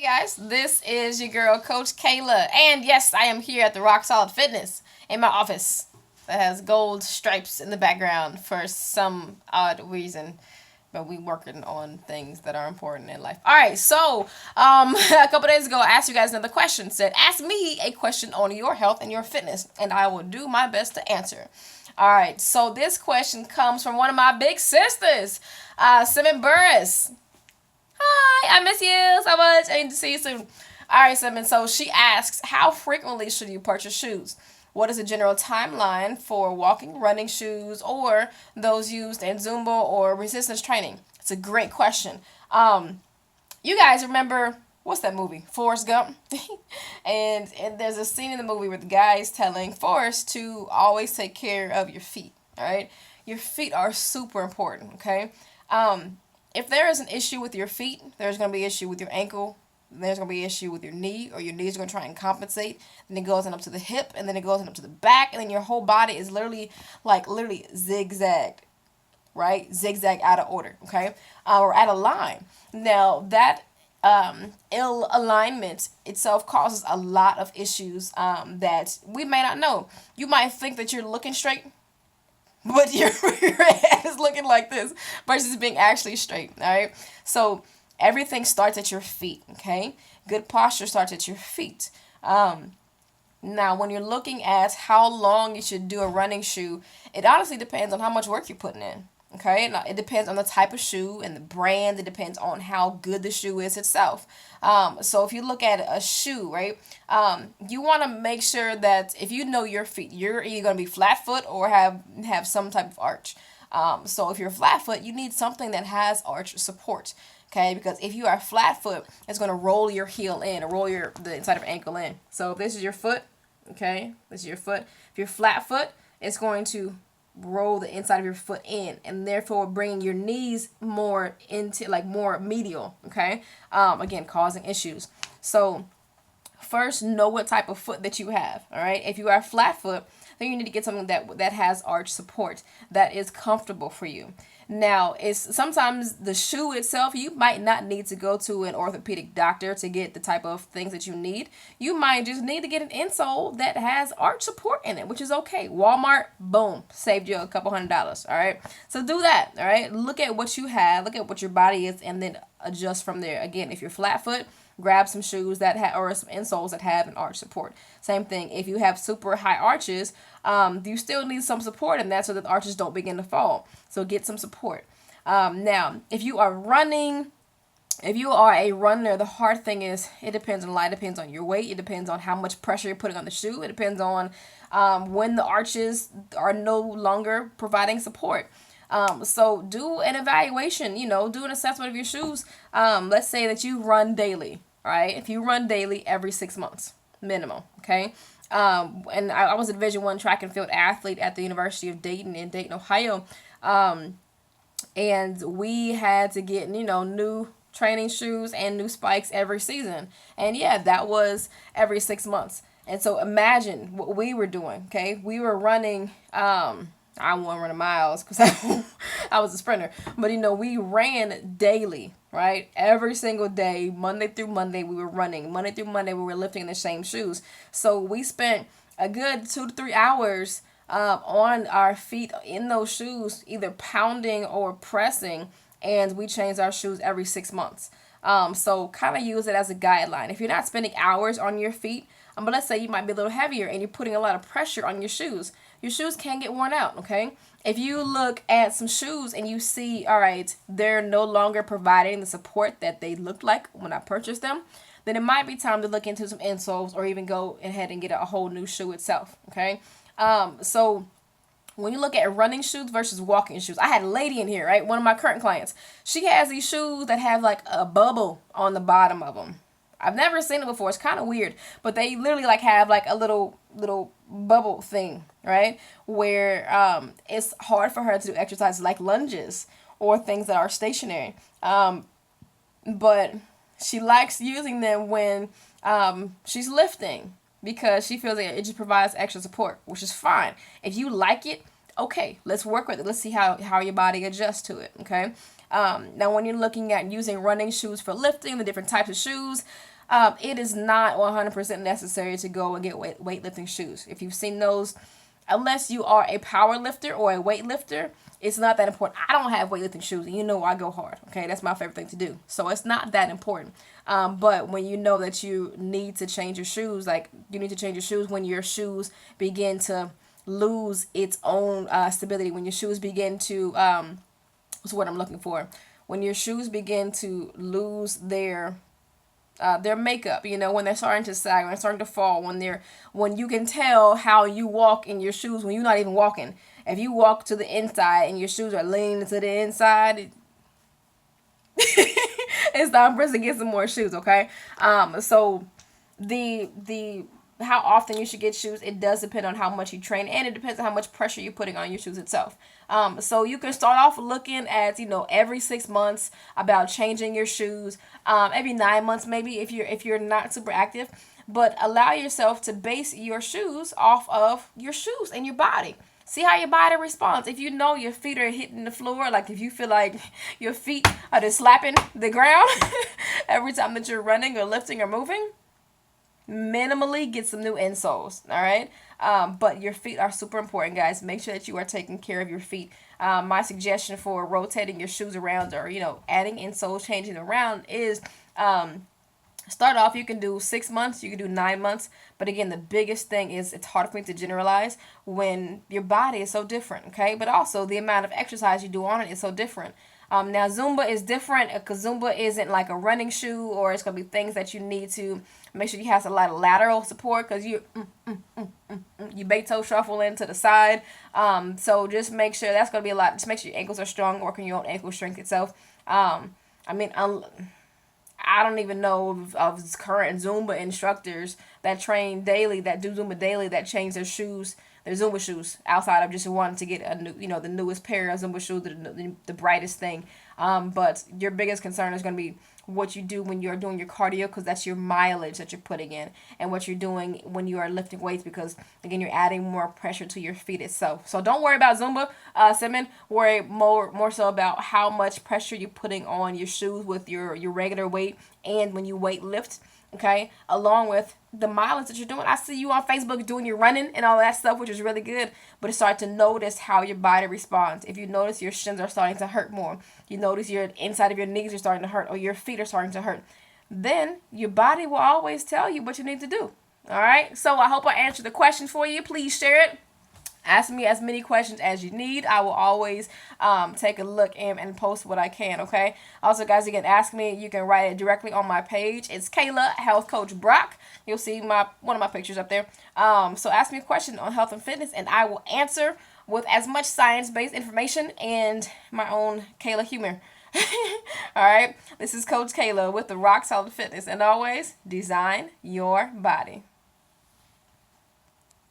Guys, this is your girl, Coach Cailah, and yes, I am here at the Rock Solid Fitness in my office that has gold stripes in the background for some odd reason. But we working on things that are important in life. All right, so a couple days ago, I asked you guys another question. Said, ask me a question on your health and your fitness, and I will do my best to answer. All right, so this question comes from one of my big sisters, Simon Burris. Hi, I miss you so much. I need to see you soon. All right, Simon. So she asks, how frequently should you purchase shoes? What is the general timeline for walking, running shoes, or those used in Zumba or resistance training? It's a great question. You guys remember what's that movie, Forrest Gump? And there's a scene in the movie where the guy is telling Forrest to always take care of your feet. All right, your feet are super important. Okay. If there is an issue with your feet, there's going to be an issue with your ankle. There's going to be an issue with your knee, or your knees are going to try and compensate. Then it goes on up to the hip, and then it goes on up to the back, and then your whole body is literally zigzagged, right? Zigzag out of order, okay? Or out of line. Now, that ill alignment itself causes a lot of issues that we may not know. You might think that you're looking straight, but your head is looking like this versus being actually straight. All right. So everything starts at your feet. Okay. Good posture starts at your feet. Now, when you're looking at how long you should do a running shoe, it honestly depends on how much work you're putting in. Okay, now, it depends on the type of shoe and the brand. It depends on how good the shoe is itself. So if you look at a shoe, right, you want to make sure that if you know your feet, you're either going to be flat foot or have some type of arch. So if you're flat foot, you need something that has arch support. Okay, because if you are flat foot, it's going to roll your heel in or roll the inside of your ankle in. So if this is your foot, okay, this is your foot. If you're flat foot, it's going to roll the inside of your foot in, and therefore bringing your knees more into more medial. Okay, again, causing issues. So first, know what type of foot that you have. All right, if you are flat foot, then you need to get something that has arch support, that is comfortable for you. Now, it's sometimes the shoe itself, you might not need to go to an orthopedic doctor to get the type of things that you need. You might just need to get an insole that has arch support in it, which is okay. Walmart, boom, saved you a couple $100. All right, so do that. All right, look at what you have, look at what your body is, and then adjust from there. Again, if you're flat foot, grab some shoes that have, or some insoles that have an arch support. Same thing, if you have super high arches, you still need some support in that so that the arches don't begin to fall. So get some support. Now, if you are a runner, the hard thing is it depends on a lot. It depends on your weight. It depends on how much pressure you're putting on the shoe. It depends on when the arches are no longer providing support. So do an evaluation, do an assessment of your shoes. Let's say that you run daily, right? If you run daily every 6 months, minimum, okay? And I was a Division I track and field athlete at the University of Dayton in Dayton, Ohio. And we had to get, new training shoes and new spikes every season. And yeah, that was every 6 months. And so imagine what we were doing, okay? We were running, I wasn't running miles because I was a sprinter. But, we ran daily, right? Every single day, Monday through Monday, we were running. Monday through Monday, we were lifting the same shoes. So we spent a good 2 to 3 hours on our feet in those shoes, either pounding or pressing. And we changed our shoes every 6 months. So kind of use it as a guideline. If you're not spending hours on your feet, but let's say you might be a little heavier and you're putting a lot of pressure on your shoes can get worn out, okay? If you look at some shoes and you see, all right, they're no longer providing the support that they looked like when I purchased them, then it might be time to look into some insoles or even go ahead and get a whole new shoe itself, okay? So when you look at running shoes versus walking shoes, I had a lady in here, right? One of my current clients. She has these shoes that have like a bubble on the bottom of them. I've never seen it before. It's kind of weird, but they literally have like a little bubble thing, right? Where it's hard for her to do exercises like lunges or things that are stationary. But she likes using them when she's lifting because she feels like it just provides extra support, which is fine. If you like it, okay, let's work with it. Let's see how your body adjusts to it, okay? Now, when you're looking at using running shoes for lifting, the different types of shoes, it is not 100% necessary to go and get weightlifting shoes. If you've seen those, unless you are a power lifter or a weightlifter, it's not that important. I don't have weightlifting shoes, and you know I go hard. Okay, that's my favorite thing to do. So it's not that important. But when you know that you need to change your shoes, like you need to change your shoes when your shoes begin to lose its own stability. When your shoes begin to, what's what I'm looking for? When your shoes begin to lose their makeup, when they're starting to sag, when they're starting to fall, when you can tell how you walk in your shoes when you're not even walking. If you walk to the inside and your shoes are leaning to the inside, it's time for us to get some more shoes, okay? So the how often you should get shoes, it does depend on how much you train, and it depends on how much pressure you're putting on your shoes itself. So you can start off looking at, every 6 months about changing your shoes, every 9 months maybe if you're not super active, but allow yourself to base your shoes off of your shoes and your body. See how your body responds. If you know your feet are hitting the floor, like if you feel like your feet are just slapping the ground every time that you're running or lifting or moving, minimally get some new insoles. All right. But your feet are super important, guys. Make sure that you are taking care of your feet. My suggestion for rotating your shoes around, or adding insoles, changing around, is start off, you can do 6 months, you can do 9 months. But again, the biggest thing is it's hard for me to generalize when your body is so different, okay? But also the amount of exercise you do on it is so different. Now, Zumba is different because Zumba isn't like a running shoe, or it's going to be things that you need to make sure you have a lot of lateral support because you Beto shuffle into the side. So just make sure that's going to be a lot. Just make sure your ankles are strong, working your own ankle strength itself. I don't even know of current Zumba instructors that train daily, that do Zumba daily, that change their shoes, their Zumba shoes, outside of just wanting to get a new, the newest pair of Zumba shoes, the brightest thing. But your biggest concern is going to be what you do when you're doing your cardio, because that's your mileage that you're putting in, and what you're doing when you are lifting weights, because again, you're adding more pressure to your feet itself. So don't worry about Zumba, Simon. Worry more so about how much pressure you're putting on your shoes with your regular weight and when you weight lift. Okay, along with the mileage that you're doing. I see you on Facebook doing your running and all that stuff, which is really good. But it's start to notice how your body responds. If you notice your shins are starting to hurt more, you notice your inside of your knees are starting to hurt, or your feet are starting to hurt, then your body will always tell you what you need to do. All right. So I hope I answered the question for you. Please share it. Ask me as many questions as you need. I will always take a look and post what I can, okay? Also, guys, you can ask me. You can write it directly on my page. It's Cailah, Health Coach Brock. You'll see one of my pictures up there. So ask me a question on health and fitness, and I will answer with as much science-based information and my own Cailah humor. All right? This is Coach Cailah with the Rock Solid Fitness. And always, design your body.